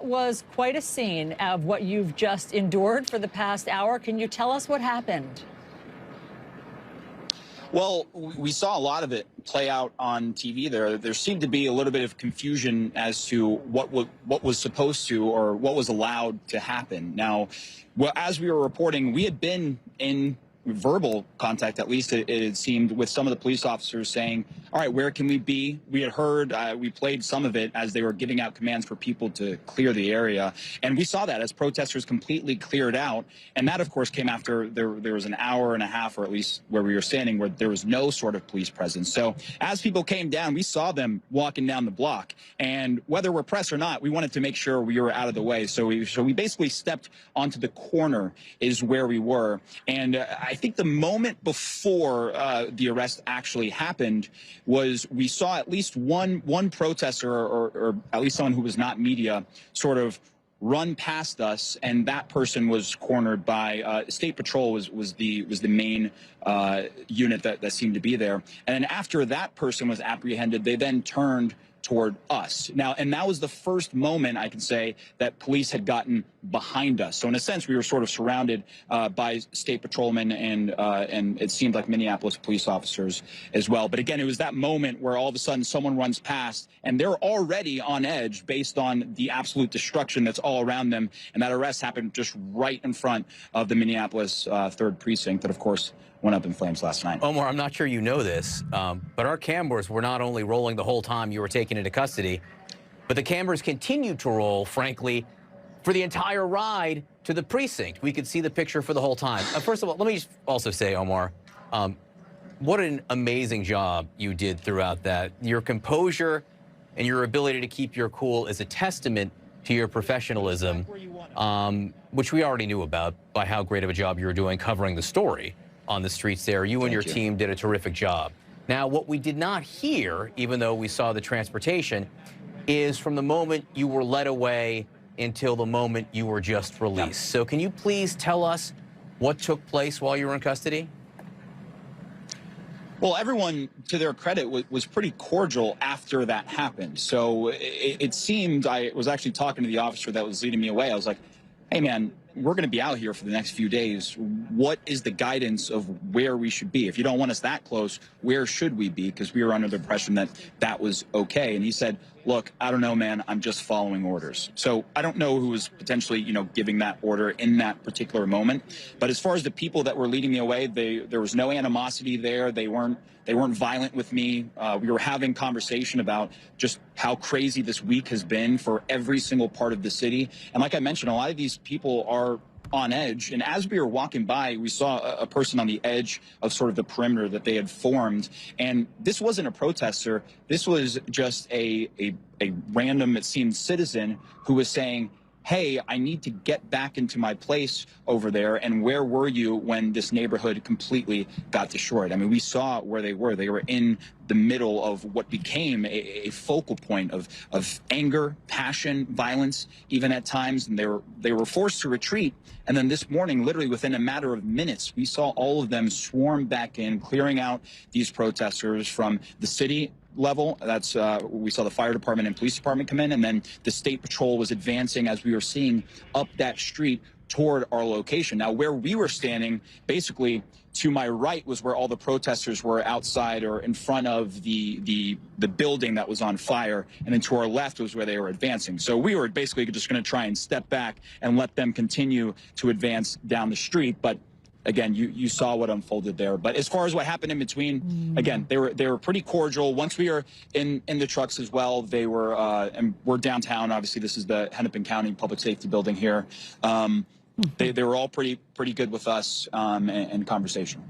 Was quite a scene of what you've just endured for the past hour. Can you tell us what happened? Well, we saw a lot of it play out on TV. There seemed to be a little bit of confusion as to what was supposed to or what was allowed to happen. Now, well, as we were reporting, we had been in verbal contact, at least it seemed, with some of the police officers saying, all right, where can we be? We had heard, we played some of it as they were giving out commands for people to clear the area. And we saw that as protesters completely cleared out. And that, of course, came after there was an hour and a half, or at least where we were standing, where there was no sort of police presence. So as people came down, we saw them walking down the block. And whether we're press or not, we wanted to make sure we were out of the way. So we basically stepped onto the corner is where we were. And I think the moment before the arrest actually happened was we saw at least one protester or at least someone who was not media sort of run past us, and that person was cornered by State Patrol was the main unit that seemed to be there. And then after that person was apprehended, they then turned toward us. Now, and that was the first moment, I can say, that police had gotten behind us. So in a sense, we were sort of surrounded by state patrolmen and it seemed like Minneapolis police officers as well. But again, it was that moment where all of a sudden someone runs past and they're already on edge based on the absolute destruction that's all around them. And that arrest happened just right in front of the Minneapolis 3rd Precinct that, of course, went up in flames last night. Omar, I'm not sure you know this, but our cameras were not only rolling the whole time you were taken into custody, but the cameras continued to roll, frankly, for the entire ride to the precinct. We could see the picture for the whole time. First of all, let me just also say, Omar, what an amazing job you did throughout that. Your composure and your ability to keep your cool is a testament to your professionalism, which we already knew about by how great of a job you were doing covering the story on the streets there. You and your team did a terrific job. Now, what we did not hear, even though we saw the transportation, is from the moment you were led away until the moment you were just released. So can you please tell us what took place while you were in custody? Well, everyone, to their credit, was pretty cordial after that happened. So it seemed, I was actually talking to the officer that was leading me away. I was like, hey, man, we're going to be out here for the next few days. What is the guidance of where we should be? If you don't want us that close, where should we be? Because we were under the impression that that was okay. And he said, look, I don't know, man. I'm just following orders. So I don't know who was potentially, giving that order in that particular moment. But as far as the people that were leading me away, there was no animosity there. They weren't violent with me. We were having conversation about just how crazy this week has been for every single part of the city. And like I mentioned, a lot of these people are on edge. And as we were walking by, we saw a person on the edge of sort of the perimeter that they had formed. And this wasn't a protester. This was just a random, it seemed, citizen who was saying, hey, I need to get back into my place over there. And where were you when this neighborhood completely got destroyed? I mean, we saw where they were. They were in the middle of what became a focal point of anger, passion, violence, even at times. And they were forced to retreat. And then this morning, literally within a matter of minutes, we saw all of them swarm back in, clearing out these protesters from the city level. That's we saw the fire department and police department come in, and then the state patrol was advancing as we were seeing up that street toward our location. Now, where we were standing, basically to my right was where all the protesters were outside or in front of the building that was on fire, and then to our left was where they were advancing. So we were basically just going to try and step back and let them continue to advance down the street. But again, you saw what unfolded there. But as far as what happened in between, again, they were pretty cordial. Once we were in the trucks as well, they were, and we're downtown. Obviously, this is the Hennepin County Public Safety Building here. They were all pretty good with us and conversational.